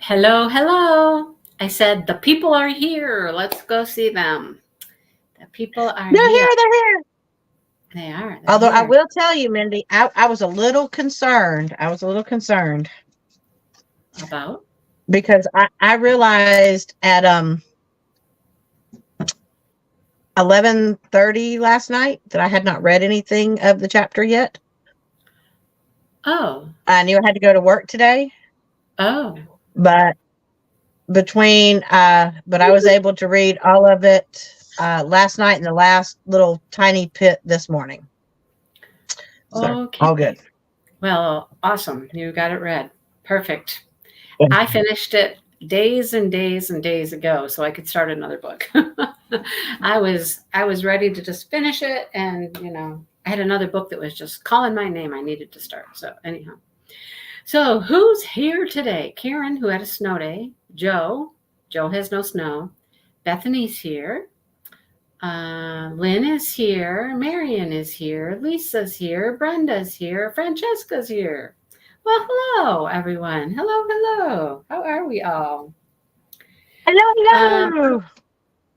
Hello, hello. I said the people are here. Let's go see them. The people are They're here. here. They're here. They are. They're Although I here. will tell you, Mindy, I was a little concerned. I was a little concerned About? because I realized at 11:30 last night that I had not read anything of the chapter yet. Oh. I knew I had to go to work today, Oh. but but I was able to read all of it last night and the last little tiny pit this morning. So all good. Okay. Well, awesome. You got it read. Perfect. Yeah. I finished it days and days and days ago so I could start another book. I was ready to just finish it, and I had another book that was just calling my name. I needed to start. So anyhow. So who's here today? Karen, who had a snow day. Joe. Joe has no snow. Bethany's here. Lynn is here. Marion is here. Lisa's here. Brenda's here. Francesca's here. Well, hello, everyone. Hello, hello. How are we all? Hello, Uh, hello.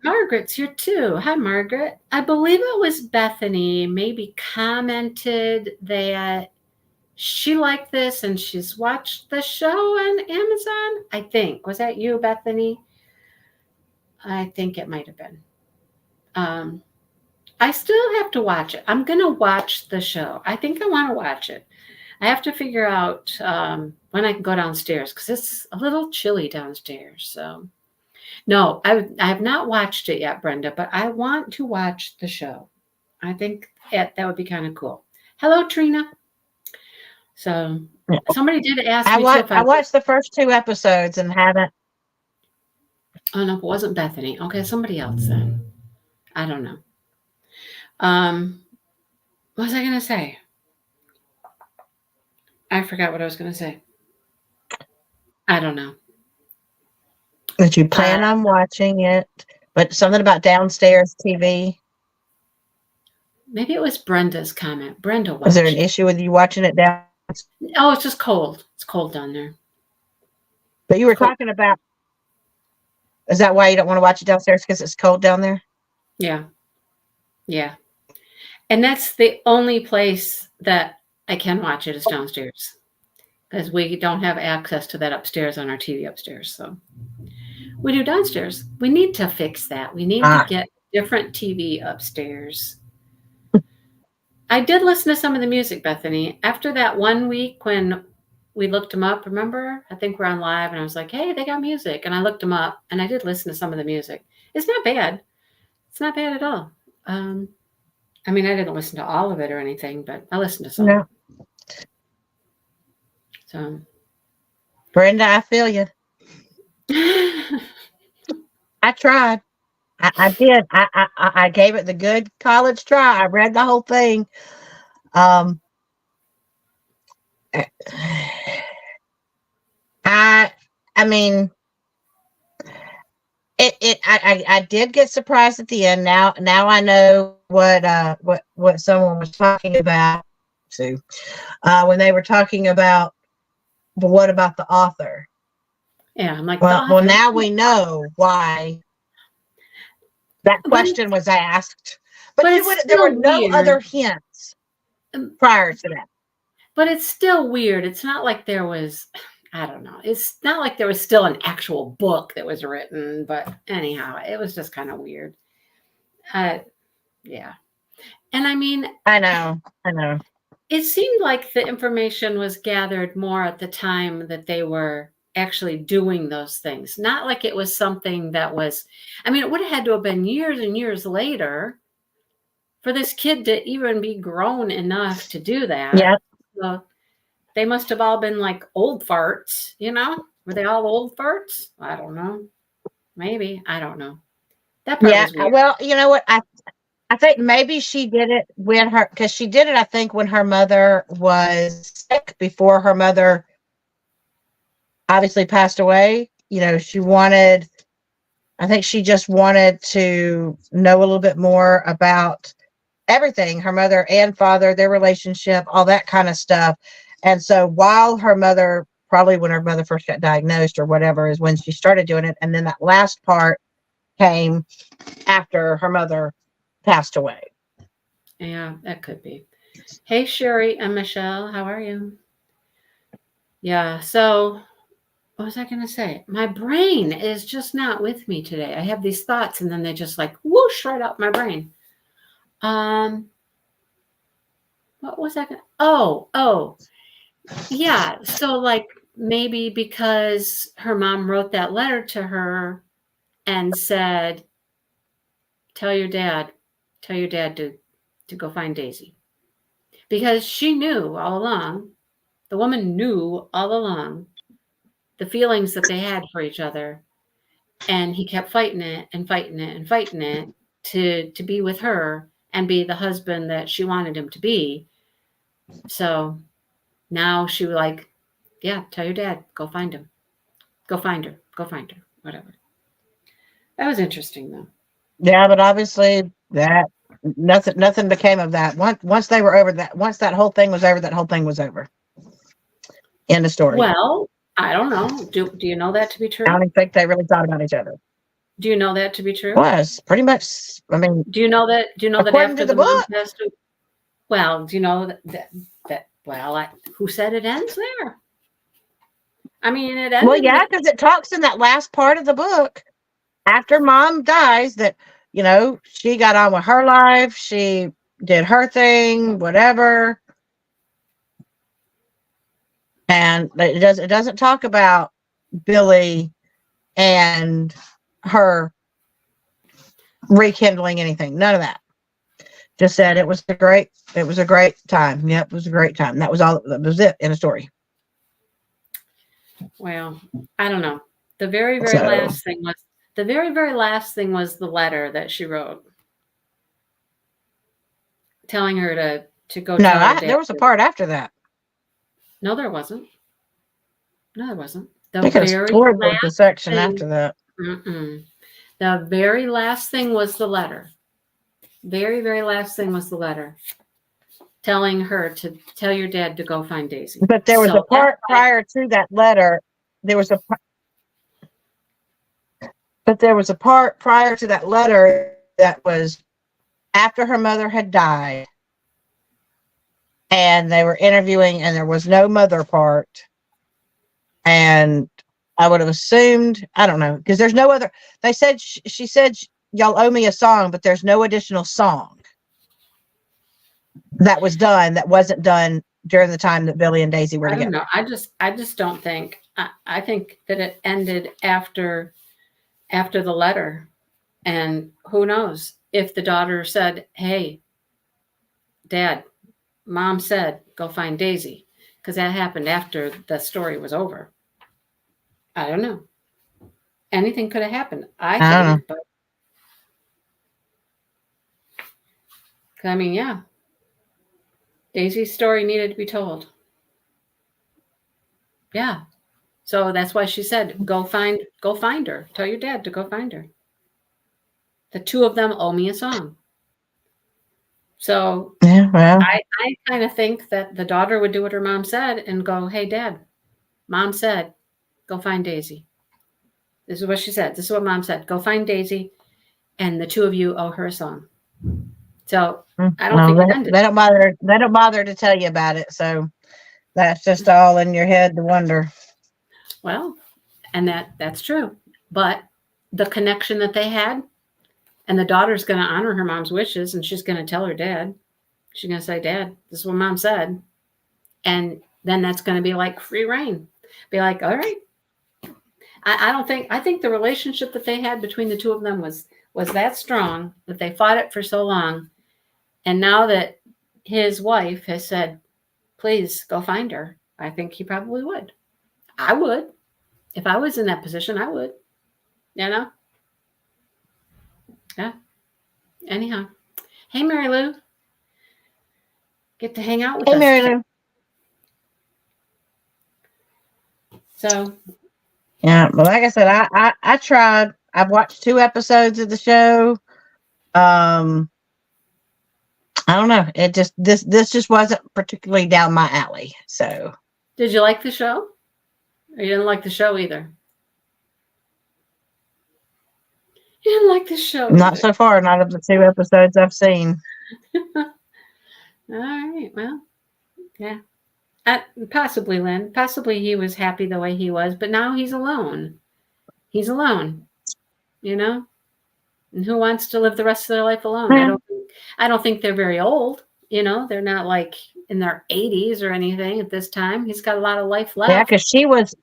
Margaret's here too. Hi, Margaret. I believe it was Bethany maybe commented that she liked this and she's watched the show on Amazon. I think. Was that you, Bethany? I think it might have been. Um, I still have to watch it. I'm going to watch the show. I think I want to watch it. I have to figure out when I can go downstairs because it's a little chilly downstairs. So, no, I have not watched it yet, Brenda, but I want to watch the show. I think that would be kind of cool. Hello, Trina. So, somebody did ask me too if I watched the first two episodes and haven't. Oh, no, it wasn't Bethany. Okay, somebody else then. I don't know. What was I going to say? I forgot what I was going to say. I don't know. Did you plan on watching it? But something about downstairs TV. Maybe it was Brenda's comment. Brenda watched. Is there an issue with you watching it down? Oh, it's just cold. It's cold down there. But you were talking about. Is that why you don't want to watch it downstairs? Because it's cold down there? Yeah. Yeah. And that's the only place that I can watch it is downstairs. Because we don't have access to that upstairs on our TV upstairs. So we do downstairs. We need to fix that. We need to get different TV upstairs. I did listen to some of the music, Bethany. After that 1 week when we looked them up, remember? I think we're on live and I was like, hey, they got music. And I looked them up and I did listen to some of the music. It's not bad. It's not bad at all. I mean, I didn't listen to all of it or anything, but I listened to some. No. So, Brenda, I feel you. I tried. I did. I gave it the good college try. I read the whole thing. I mean, I did get surprised at the end. Now I know what someone was talking about too, when they were talking about, but what about the author? Yeah, I'm like, well, now we know why that question was asked. But there were no other hints prior to that. But it's still weird. It's not like there was, I don't know. It's not like there was still an actual book that was written. But anyhow, it was just kind of weird. Yeah. And I mean, I know. It seemed like the information was gathered more at the time that they were actually doing those things. Not like it was something that was, I mean, it would have had to have been years and years later for this kid to even be grown enough to do that. Yeah. So they must have all been like old farts, Were they all old farts? I don't know. Maybe. I don't know. That part was weird. Well, you know what? I think maybe she did it because she did it, I think, when her mother was sick, before her mother obviously passed away. I think she just wanted to know a little bit more about everything, her mother and father, their relationship, all that kind of stuff. And so while her mother probably when her mother first got diagnosed or whatever is when she started doing it. And then that last part came after her mother passed away. Yeah, that could be. Hey, Sherry and Michelle, how are you? Yeah, so what was I going to say? My brain is just not with me today. I have these thoughts and then they just like whoosh right out my brain. Um, what was I going to? Oh, yeah. So, like, maybe because her mom wrote that letter to her and said, tell your dad, tell your dad to go find Daisy. Because she knew all along, the woman knew all along the feelings that they had for each other. And he kept fighting it and fighting it and fighting it to be with her and be the husband that she wanted him to be. So now she was like, yeah, tell your dad, go find him. Go find her. Go find her. Whatever. That was interesting though. Yeah, but obviously that nothing became of that. Once they were over that, once that whole thing was over, that whole thing was over. End of story. Well, I don't know. Do you know that to be I don't true? even think they really thought about each other. Do you know that to be true? Was pretty much. I mean, Do you know that according to after the the mom book. passed away? Well, do you know that well, who said it ends there? I mean, it Well, ended yeah, with because it talks in that last part of the book after mom dies that she got on with her life, she did her thing, whatever, and it doesn't talk about Billy and her rekindling anything. None of that. Just said it was a great time. Yep, it was a great time. That was all. That was it in a story. well, I don't know. The very, very So last thing was the very, very last thing was the letter that she wrote telling her to go no, tell her dad. there was a part after that. No, there wasn't. No, there wasn't. The I think it was very toward the last section thing. after that. Mm-mm. The very last thing was the letter. Very, very last thing was the letter telling her to tell your dad to go find Daisy. But there was a So that's part why. prior to that letter. There was a But there was a part prior to that letter that was after her mother had died, and they were interviewing, and there was no mother part. And I would have assumed, I don't know, because there's no other. They said she said, "Y'all owe me a song," but there's no additional song that was done that wasn't done during the time that Billy and Daisy were I don't together. know. I just don't think. I think that it ended after the letter, and who knows if the daughter said, "Hey, Dad, Mom said go find Daisy," because that happened after the story was over. I don't know. Anything could have happened. I I don't know. think, but I mean, yeah, Daisy's story needed to be told. Yeah. So that's why she said, go find her. Tell your dad to go find her. The two of them owe me a song. So Yeah, well, I kind of think that the daughter would do what her mom said and go, hey, Dad, Mom said, go find Daisy. This is what she said. This is what Mom said. Go find Daisy, and the two of you owe her a song. So I don't no, think it ended. they don't bother. They don't bother to tell you about it. So that's just all in your head to wonder. Well, and that's true. But the connection that they had, and the daughter's going to honor her mom's wishes, and she's going to tell her dad. She's going to say, Dad, this is what Mom said. And then that's going to be like free reign. Be like, all right. I think the relationship that they had between the two of them was that strong that they fought it for so long. And now that his wife has said, please go find her, I think he probably would. I would. If I was in that position, I would. You know? Yeah. Anyhow. Hey, Mary Lou. Get to hang out with Hey, us Mary today. Lou. So, Yeah, but like I said, I tried. I've watched 2 episodes of the show. I don't know. It just this just wasn't particularly down my alley. So did you like the show? You didn't like the show either. You didn't like the show Not either. so far, not of the 2 episodes I've seen. All right. Well, yeah. Possibly, Lynn. Possibly he was happy the way he was, but now he's alone. He's alone, you know? And who wants to live the rest of their life alone? Yeah, I don't think they're very old, you know? They're not like in their 80s or anything at this time. He's got a lot of life yeah, left. because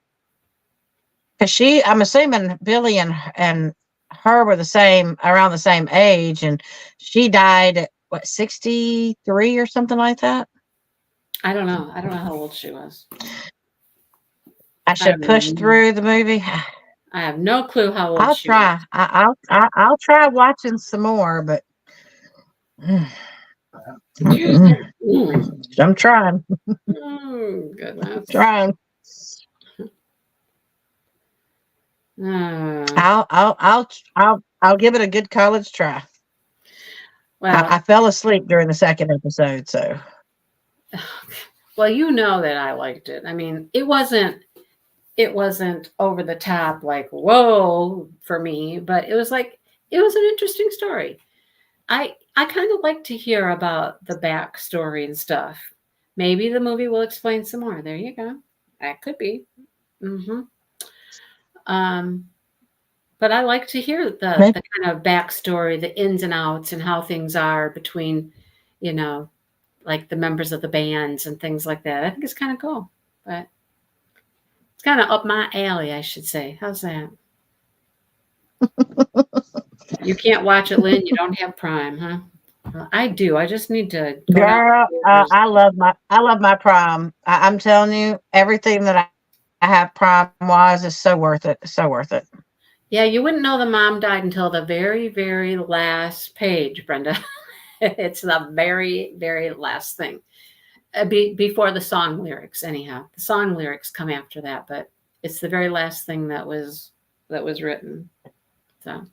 I'm assuming Billy and her were the same, around the same age, and she died at what, 63 or something like that. I don't know. I don't know how old she was. I I should push have, through the movie. I have no clue how old I'll she was. try. I'll try watching some more, but Mm. I'm trying. Oh, goodness. Trying. Uh, I'll give it a good college try. well, I fell asleep during the second episode, so well, you know that I liked it. I mean, it wasn't over the top like whoa for me, but it was an interesting story. I kind of like to hear about the backstory and stuff. Maybe the movie will explain some more. There you go. That could be. Hmm. Um, but I like to hear maybe. the kind of backstory, the ins and outs, and how things are between, you know, like the members of the bands and things like that. I think it's kind of cool, but it's kind of up my alley, I should say. How's that? You can't watch it, Lynn. You don't have Prime, huh? Well, I do. I just need to go Girl, downstairs. I love my prom. I'm telling you, everything that I have prom wise is so worth it. It's so worth it. Yeah, you wouldn't know the mom died until the very, very last page, Brenda. It's the very, very last thing. Before the song lyrics, anyhow. The song lyrics come after that, but it's the very last thing that was written. So,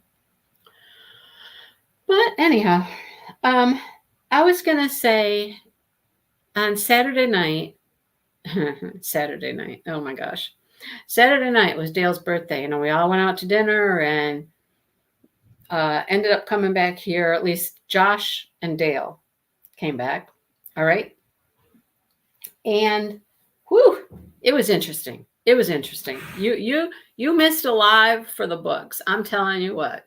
but anyhow, um, I was gonna say on Saturday night, Saturday night. Oh my gosh, Saturday night was Dale's birthday. You know, we all went out to dinner and ended up coming back here. At least Josh and Dale came back. All right, and whew, it was interesting. It was interesting. You missed Alive for the books. I'm telling you what.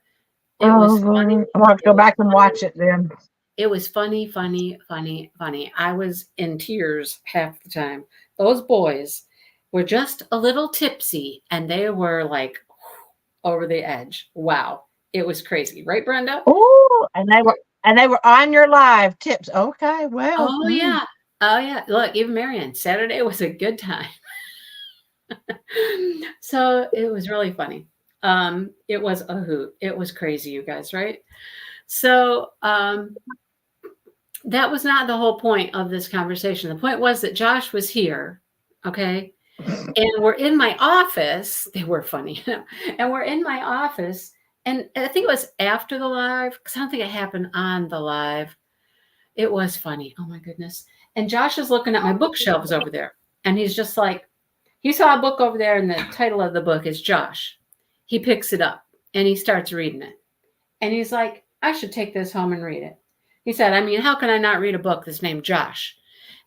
It Oh, was funny. Lord. I'm gonna have to It go was back and funny. watch it then. It was funny, funny, funny, funny. I was in tears half the time. Those boys were just a little tipsy and they were like over the edge. Wow. It was crazy. Right, Brenda? Oh, and they were on your live tips. Okay, well, Oh, yeah. Oh, yeah. Look, even Marion, Saturday was a good time. So it was really funny. It was a hoot. It was crazy, you guys, right? So that was not the whole point of this conversation. The point was that Josh was here, okay? And we're in my office. They were funny. And we're in my office. And I think it was after the live, because I don't think it happened on the live. It was funny. Oh my goodness. And Josh is looking at my bookshelves over there. And he's just like, he saw a book over there, and the title of the book is Josh. He picks it up and he starts reading it. And he's like, I should take this home and read it. He said, I mean, how can I not read a book that's named Josh?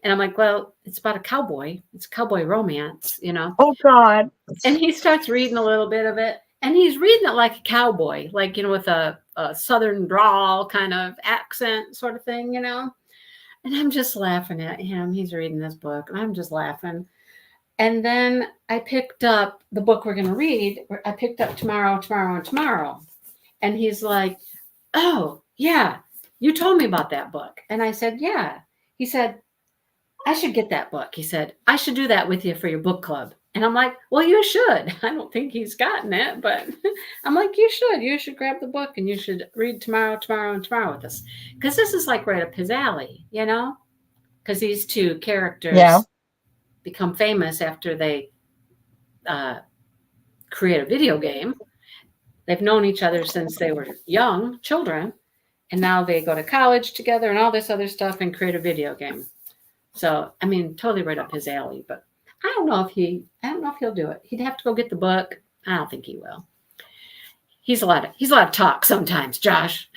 And I'm like, well, it's about a cowboy. It's cowboy romance, you know? oh God. And he starts reading a little bit of it. And he's reading it like a cowboy, like, you know, with a southern drawl kind of accent sort of thing, you know? And I'm just laughing at him. He's reading this book, and I'm just laughing. And then I picked up the book we're going to read. I picked up Tomorrow, Tomorrow, and Tomorrow. And he's like, oh, yeah, you told me about that book. And I said, yeah. He said, I should get that book. He said, I should do that with you for your book club. And I'm like, well, you should. I don't think he's gotten it, but I'm like, you should. You should grab the book and you should read Tomorrow, Tomorrow, and Tomorrow with us. Because this is like right up his alley, you know? Because these two Yeah. characters become famous after they uh, create a video game. They've known each other since they were young children, and now they go to college together and all this other stuff and create a video game. So, I mean, totally right up his alley. But I don't know if he'll do it. He'd have to go get the book. I don't think he will. He's a lot of talk sometimes, Josh.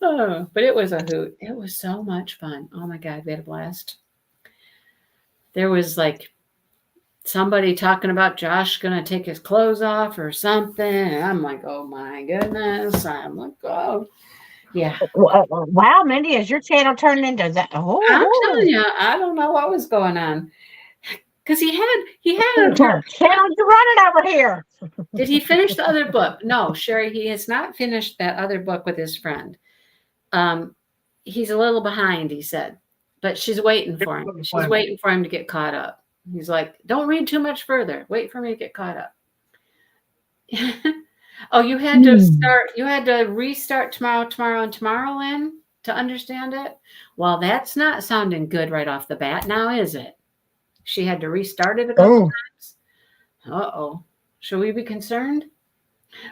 Oh, but it was a hoot. It was so much fun. Oh my God, we had a blast. There was like somebody talking about Josh gonna take his clothes off or something. And I'm like, oh my goodness. I'm like, oh yeah. Wow, Mindy, is your channel turned into that? I'm Oh, telling you, I don't know what was going on. Because he had a channel, you running over here. Did he finish the other book? No, Sherry, he has not finished that other book with his friend. Um, he's a little behind, he said, but she's waiting for him. She's waiting for him to get caught up. He's like, don't read too much further. Wait for me to get caught up. Oh, you had to restart tomorrow, and tomorrow, Lynn, to understand it? Well, that's not sounding good right off the bat, now is it? She had to restart it a couple Oh, times. Uh-oh. Should we be concerned?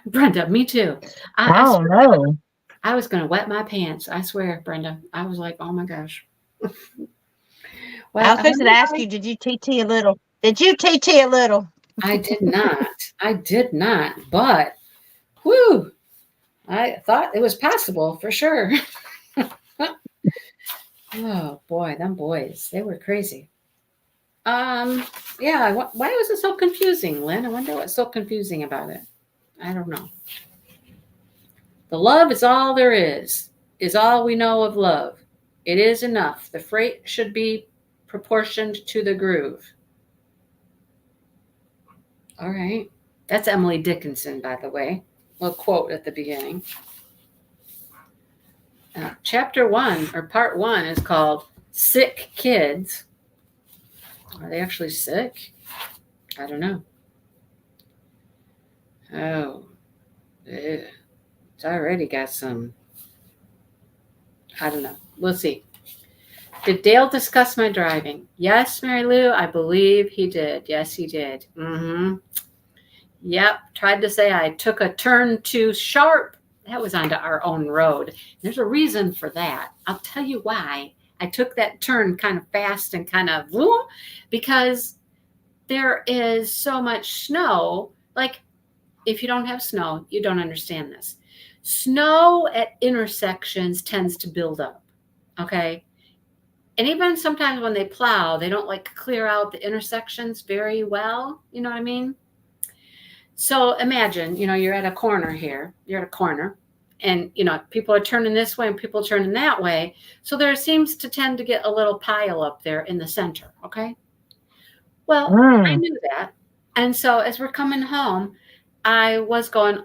Brenda, me too. I oh swear no. I was going to wet my pants. I swear, Brenda. I was like, oh my gosh. I Well, was supposed to ask you, did you TT a little? Did you TT a little? I did not. I did not. But, whew, I thought it was possible for sure. Oh boy, them boys, they were crazy. Yeah. Why was it so confusing, Lynn? I wonder what's so confusing about it. I don't know. The love is all there is all we know of love. It is enough. The freight should be proportioned to the groove. All right. That's Emily Dickinson, by the way. A little quote at the beginning. Chapter 1, or part 1, is called Sick Kids. Are they actually sick? I don't know. Oh, it's already got some. I don't know. We'll see. Did Dale discuss my driving? Yes, Mary Lou, I believe he did. Yes, he did. Mm-hmm. Yep. Tried to say I took a turn too sharp. That was onto our own road. There's a reason for that. I'll tell you why. I took that turn kind of fast and kind of because there is so much snow. Like, if you don't have snow, you don't understand this. Snow at intersections tends to build up. Okay. And even sometimes when they plow, they don't like clear out the intersections very well. You know what I mean? So imagine, you're at a corner here. You're at a corner, and people are turning this way and people are turning that way. So there seems to tend to get a little pile up there in the center. Okay. Well, I knew that. And so as we're coming home, I was going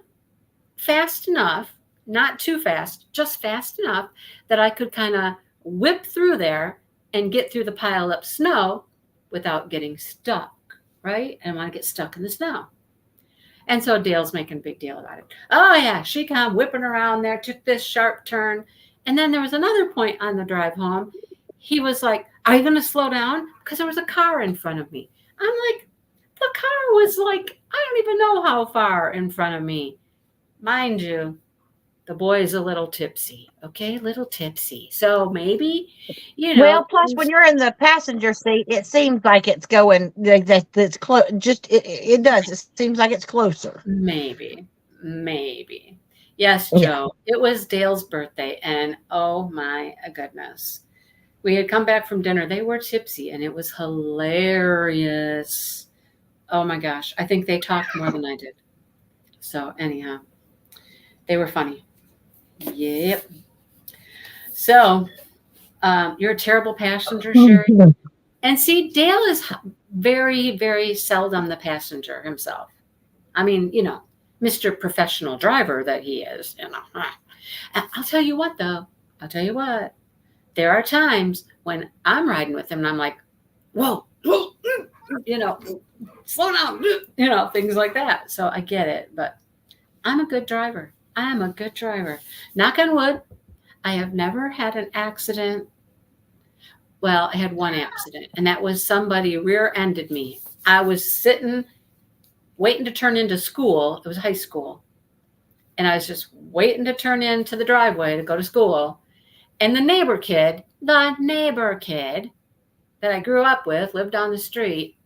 fast enough, not too fast, just fast enough that I could kind of whip through there and get through the piled up snow without getting stuck, right? I don't want to get stuck in the snow. And so Dale's making a big deal about it. Oh yeah, she come whipping around there, took this sharp turn. And then there was another point on the drive home. He was like, are you going to slow down? Because there was a car in front of me. I'm like, the car was like, I don't even know how far in front of me. Mind you, the boy is a little tipsy. Okay, little tipsy. So maybe, Well, plus when you're in the passenger seat, it seems like it's going that's close. Just it does. It seems like it's closer. Maybe. Yes, Yeah. Joe. It was Dale's birthday, and oh my goodness. We had come back from dinner. They were tipsy, and it was hilarious. Oh my gosh. I think they talked more than I did. So, anyhow, they were funny. Yep. So, you're a terrible passenger, Sherry. And see, Dale is very, very seldom the passenger himself. I mean, Mr. Professional Driver that he is, I'll tell you what, though. I'll tell you what. There are times when I'm riding with him and I'm like, whoa, slow down, things like that. So I get it, but I'm a good driver. I am a good driver. Knock on wood, I have never had an accident. Well, I had one accident, and that was somebody rear-ended me. I was sitting, waiting to turn into school. It was high school. And I was just waiting to turn into the driveway to go to school. And the neighbor kid, that I grew up with, lived down the street,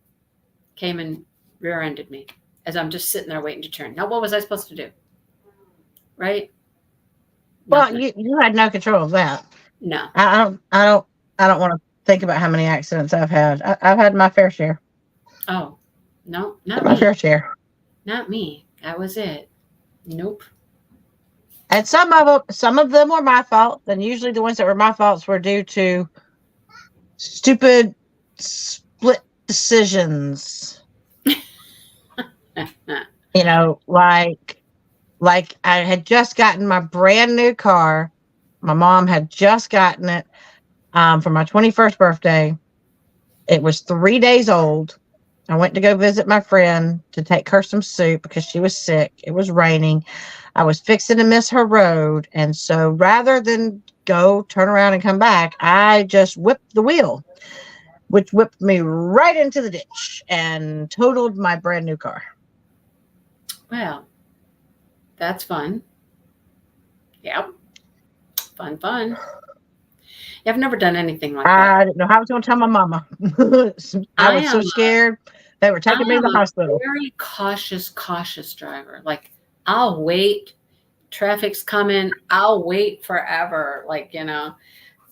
came and rear-ended me as I'm just sitting there waiting to turn. Now, what was I supposed to do? Right? Well, Nothing. you had no control of that. No. I don't want to think about how many accidents I've had. I've had my fair share. Oh, no, not My me. fair share. Not me. That was it. Nope. And some of them were my fault. And usually the ones that were my faults were due to stupid split decisions. You know, like I had just gotten my brand new car. My mom had just gotten it for my 21st birthday. It was 3 days old. I went to go visit my friend to take her some soup because she was sick. It was raining. I was fixing to miss her road. And so rather than go turn around and come back, I just whipped the wheel, which whipped me right into the ditch and totaled my brand new car. Well, that's fun. Yep. Fun, fun. Yeah, I've never done anything like that. I didn't know how I was going to tell my mama. I I was am so scared. They were I taking me to am the a hospital. very cautious driver. Like, I'll wait. Traffic's coming. I'll wait forever. Like,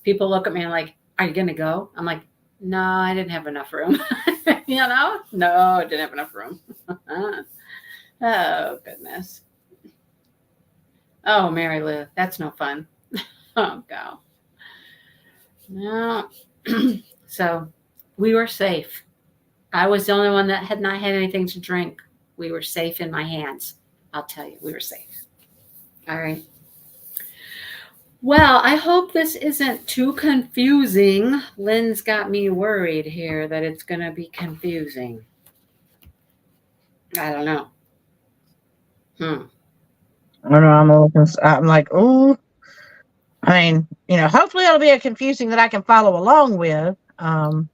people look at me and like, are you going to go? I'm like, no, I didn't have enough room. No, I didn't have enough room. Oh, goodness. Oh, Mary Lou, that's no fun. Oh, go. No. So we were safe. I was the only one that had not had anything to drink. We were safe in my hands. I'll tell you, we were safe. All right. Well, I hope this isn't too confusing. Lynn's got me worried here that it's going to be confusing. I don't know. I don't know. I'm like, oh, I mean, hopefully it'll be a confusing that I can follow along with. Well,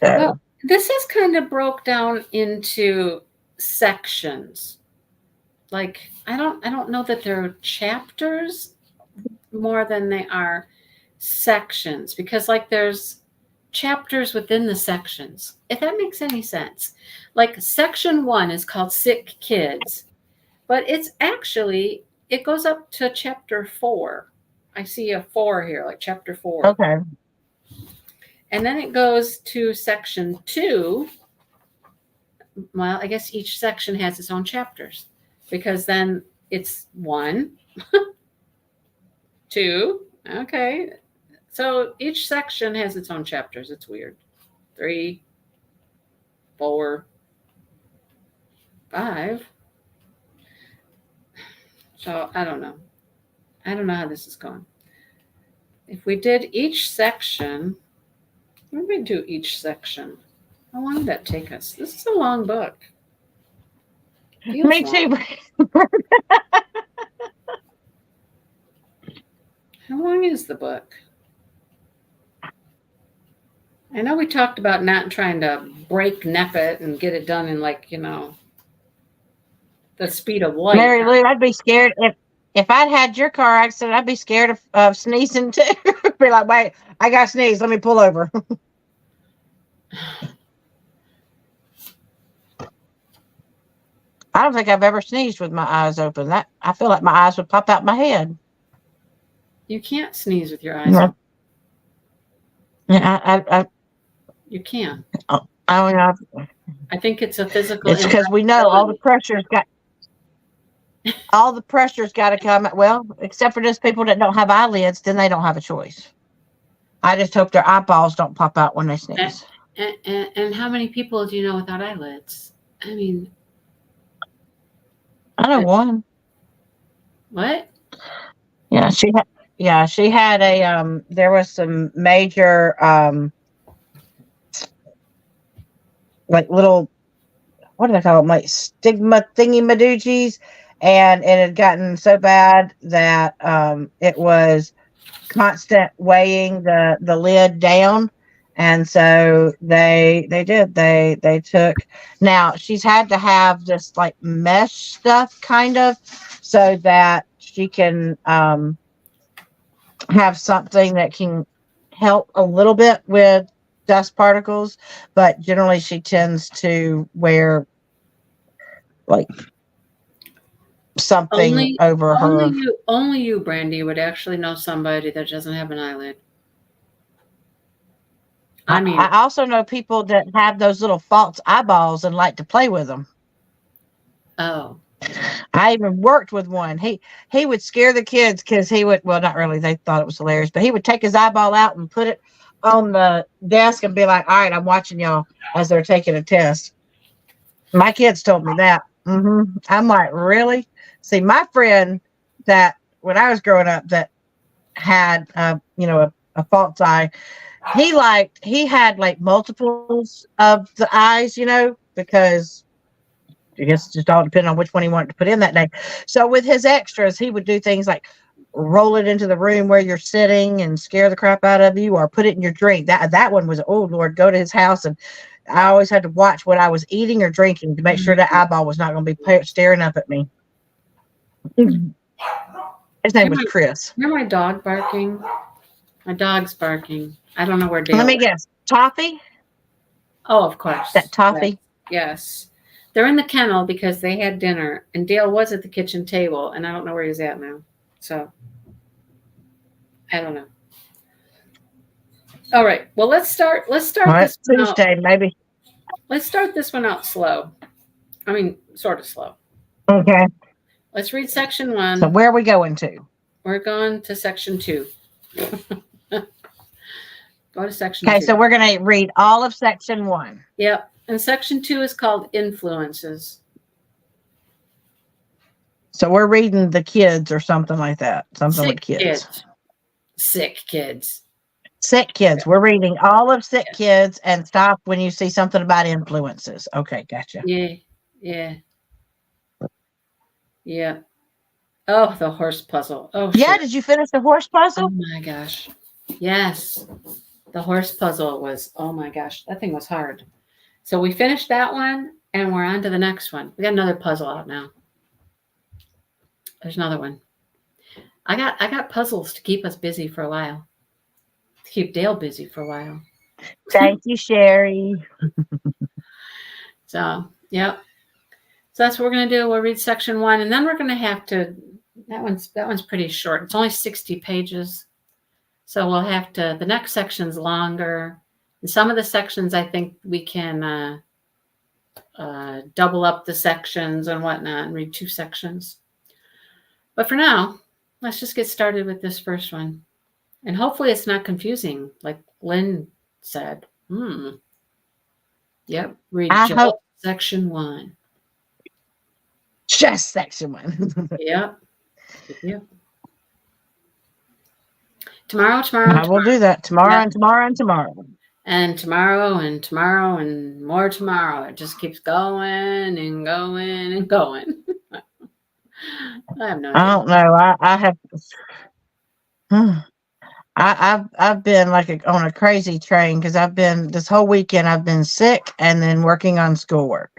So, this is kind of broke down into sections. Like, I don't know that they're chapters more than they are sections, because like there's chapters within the sections, if that makes any sense. Like, section 1 is called Sick Kids, but it goes up to chapter 4. I see a 4 here, like chapter 4. okay. And then it goes to section 2. Well, I guess each section has its own chapters, because then it's 1, 2. Okay. So each section has its own chapters. It's weird. 3, 4, 5. So I don't know. I don't know how this is going. If we did each section, what did we do each section? How long did that take us? This is a long book. Feels Me long. too. How long is the book? I know we talked about not trying to breakneck it and get it done in the speed of light. Mary Lou, I'd be scared if I'd had your car accident. I'd be scared of sneezing too. Be like, wait, I got to sneeze. Let me pull over. I don't think I've ever sneezed with my eyes open. That I feel like my eyes would pop out my head. You can't sneeze with your eyes Yeah, open. I You can. I don't know. I think it's a physical It's because we know all the impossibility. pressure's got to come. Well, except for those people that don't have eyelids, then they don't have a choice. I just hope their eyeballs don't pop out when they sneeze. And how many people do you know without eyelids? I mean, I know one. what? Yeah, she had a there was some major like little, what do they call them, like stigma thingy madoochies, and it had gotten so bad that it was constant weighing the lid down. And so they took, now she's had to have this like mesh stuff kind of, so that she can have something that can help a little bit with dust particles, but generally she tends to wear like something Only, over only her. you, only you, Brandy, would actually know somebody that doesn't have an eyelid. I mean, I also know people that have those little false eyeballs and like to play with them. oh, I even worked with one. He would scare the kids because he would, well, not really. They thought it was hilarious, but he would take his eyeball out and put it on the desk and be like, "All right, I'm watching y'all as they're taking a test." My kids told me that. I'm like, really? See, my friend that when I was growing up that had, a false eye, he had like multiples of the eyes, because I guess it just all depended on which one he wanted to put in that day. So with his extras, he would do things like roll it into the room where you're sitting and scare the crap out of you, or put it in your drink. That one was, oh Lord, go to his house, and I always had to watch what I was eating or drinking to make sure that eyeball was not going to be staring up at me. His name hear was my, Chris. hear my dog barking. My dog's barking. I don't know where Let Dale me went. guess, Toffee. Oh, of That course. Yes. Toffee. Yes. They're in the kennel because they had dinner, and Dale was at the kitchen table, and I don't know where he's at now. So I don't know. All right. Well, let's All start right, this one out. Tuesday maybe. Let's start this one out slow. I mean, sort of slow. Okay. Let's read section So 1. where are we going to? We're going to section 2. Go to section Okay, 2. so we're going to read all of section 1. Yep. And section 2 is called influences. So we're reading the kids or something like that. Something with Sick kids. kids. Sick kids. Sick kids. We're reading all of sick kids and stop when you see something about influences. Okay, gotcha. Yeah. Yeah. Yeah. Oh, the horse puzzle. Oh, Yeah, sure. did you finish the horse Oh puzzle? my gosh. Yes. The horse puzzle was, oh my gosh, that thing was hard. So we finished that one and we're on to the next one. We got another puzzle out now. There's another one. I got puzzles to keep us busy for a while. To keep Dale busy for a while. Thank you, Sherry. So, yep. So that's what we're gonna do. We'll read section 1, and then we're gonna have to. That one's pretty short. It's only 60 pages, so we'll have to. The next section's longer. And some of the sections I think we can double up the sections and whatnot and read 2 sections. But for now, let's just get started with this first one, and hopefully it's not confusing, like Lynn said. Yep. Read I just hope section 1. just section 1. Yep. Yep. Tomorrow. I will do that tomorrow Yep. and tomorrow and tomorrow. And tomorrow and tomorrow and more tomorrow. It just keeps going and going and going. I have no idea. I don't know. I have. I've been like on a crazy train because I've been this whole weekend. I've been sick and then working on schoolwork.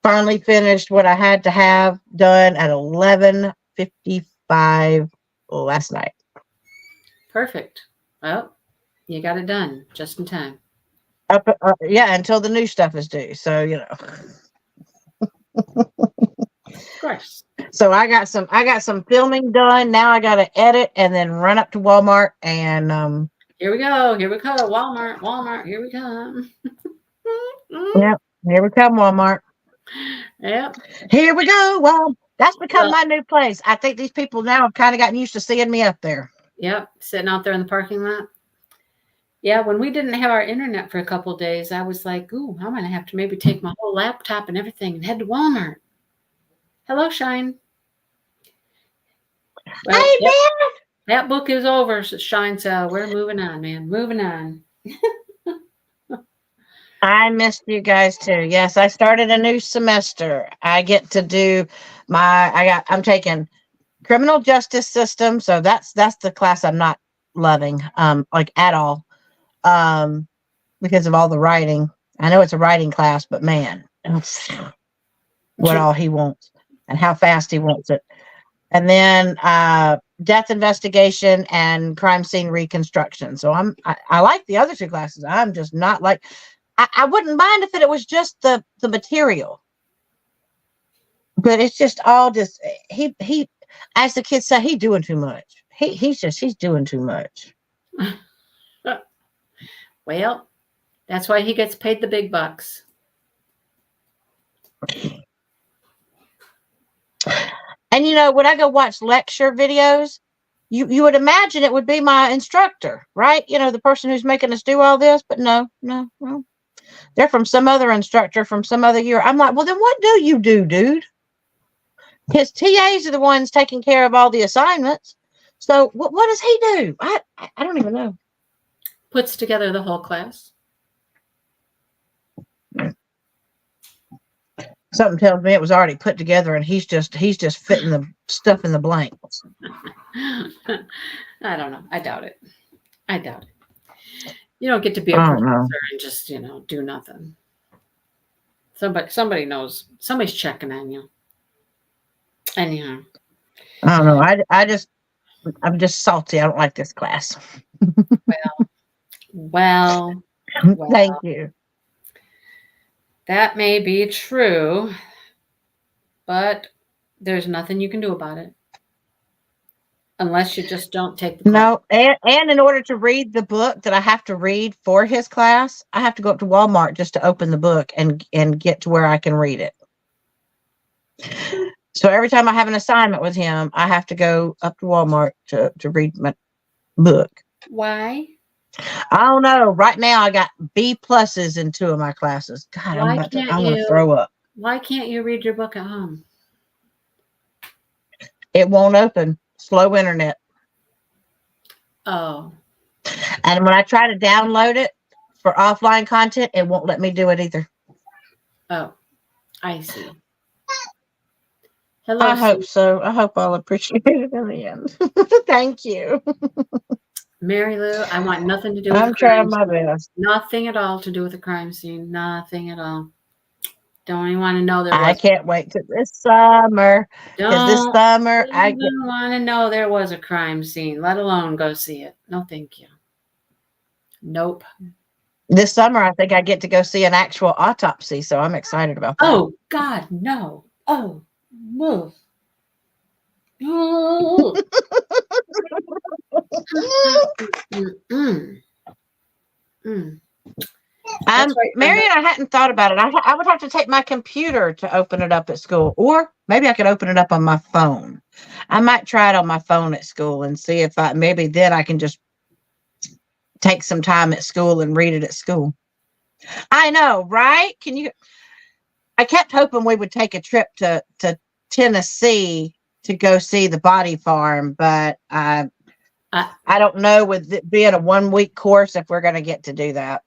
Finally finished what I had to have done at 11:55 last night. Perfect. Well, you got it done just in time. Yeah, until the new stuff is due. So Of course. So I got some filming done. Now I got to edit and then run up to Walmart and Here we go. Here we go. Walmart. Here we come. Yep, here we come, Walmart. Yep. Here we go. Well, that's become my new place. I think these people now have kind of gotten used to seeing me up there. Yep. Sitting out there in the parking lot. Yeah, when we didn't have our internet for a couple of days, I was like, ooh, I'm going to have to maybe take my whole laptop and everything and head to Walmart. Hello, Shine. Well, Hey, yep, man. that book is over, Shine, so we're moving on, man. Moving on. I missed you guys too. Yes, I started a new semester. I get to do I'm taking criminal justice system, so that's the class I'm not loving like at all. Because of all the writing. I know it's a writing class, but man, what all he wants and how fast he wants it. And then death investigation and crime scene reconstruction. So I like the other two classes. I'm just not like, I wouldn't mind if it was just the material, but it's just all just, he, as the kids say, he's doing too much. He's doing too much. Well, that's why he gets paid the big bucks. And when I go watch lecture videos, you would imagine it would be my instructor, right? The person who's making us do all this, but no. They're from some other instructor from some other year. I'm like, well, then what do you do, dude? His TAs are the ones taking care of all the assignments. So what does he do? I don't even know. Puts together the whole class. Something tells me it was already put together, and he's just fitting the stuff in the blanks. I don't know. I doubt it. You don't get to be a professor and just do nothing. Somebody knows. Somebody's checking on you. Anyhow, I don't know. I'm just salty. I don't like this class. Well. Thank you. That may be true, but there's nothing you can do about it. Unless you just don't take the class. No, and in order to read the book that I have to read for his class, I have to go up to Walmart just to open the book and get to where I can read it. So every time I have an assignment with him, I have to go up to Walmart to read my book. Why? I don't know. Right now, I got B+ in 2 of my classes. God, I'm going to throw up. Why can't you read your book at home? It won't open. Slow internet. Oh. And when I try to download it for offline content, it won't let me do it either. Oh, I see. Hello. I hope so. I hope I'll appreciate it in the end. Thank you. Mary Lou, I want nothing to do with I'm trying my best. Nothing at all to do with the crime scene. Nothing at all. Don't even want to know there was. I can't wait till this summer. Because this summer, I don't want to know there was a crime scene, let alone go see it. No, thank you. Nope. This summer, I think I get to go see an actual autopsy, so I'm excited about that. Oh, God, no. Oh, move. Oh. Marion, I hadn't thought about it. I would have to take my computer to open it up at school, or maybe I could open it up on my phone. I might try it on my phone at school and see if maybe then I can just take some time at school and read it at school. I know, right? I kept hoping we would take a trip to Tennessee to go see the body farm, but I don't know with it being a 1-week course if we're going to get to do that.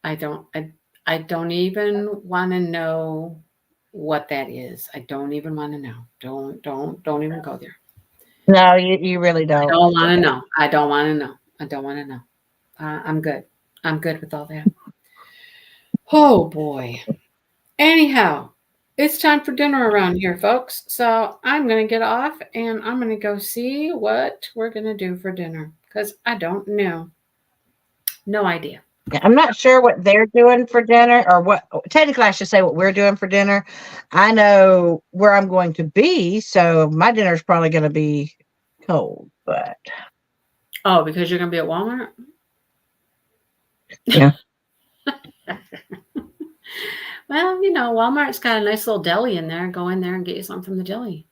I don't even want to know what that is. I don't even want to know. Don't even go there. No, you really don't. I don't want to know. I don't want to know. I don't want to know. I'm good. I'm good with all that. Oh boy. Anyhow, it's time for dinner around here, folks. So I'm going to get off and I'm going to go see what we're going to do for dinner because I don't know. No idea. I'm not sure what they're doing for dinner or what. Technically, I should say what we're doing for dinner. I know where I'm going to be, so my dinner is probably going to be cold. But oh, because you're going to be at Walmart? Yeah. Well, Walmart's got a nice little deli in there. Go in there and get you something from the deli.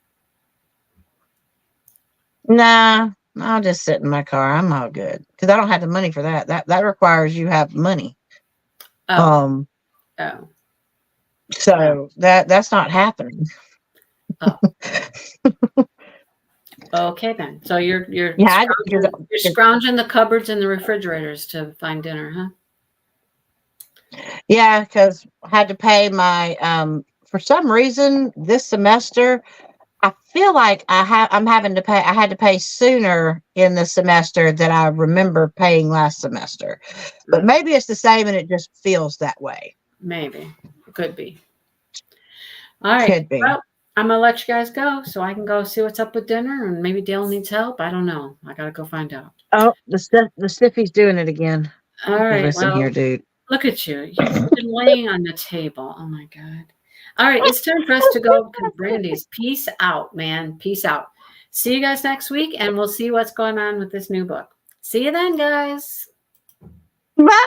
Nah. I'll just sit in my car. I'm all good because I don't have the money for that. That requires you have money. Oh. So that's not happening. Oh. Okay then. So you're scrounging the cupboards and the refrigerators to find dinner, huh? Yeah, because I had to pay my for some reason this semester. I feel like I had to pay sooner in the semester than I remember paying last semester. But maybe it's the same and it just feels that way. Maybe. Could be. All right. Could be. Well, I'm gonna let you guys go so I can go see what's up with dinner, and maybe Dale needs help. I don't know. I gotta go find out. Oh, the Stiffy's doing it again. All Hey, right. listen here, Well, dude. look at you. You've been laying on the table. Oh my God. All right. It's time for us to go because Brandy's peace out, man. Peace out. See you guys next week, and we'll see what's going on with this new book. See you then, guys. Bye.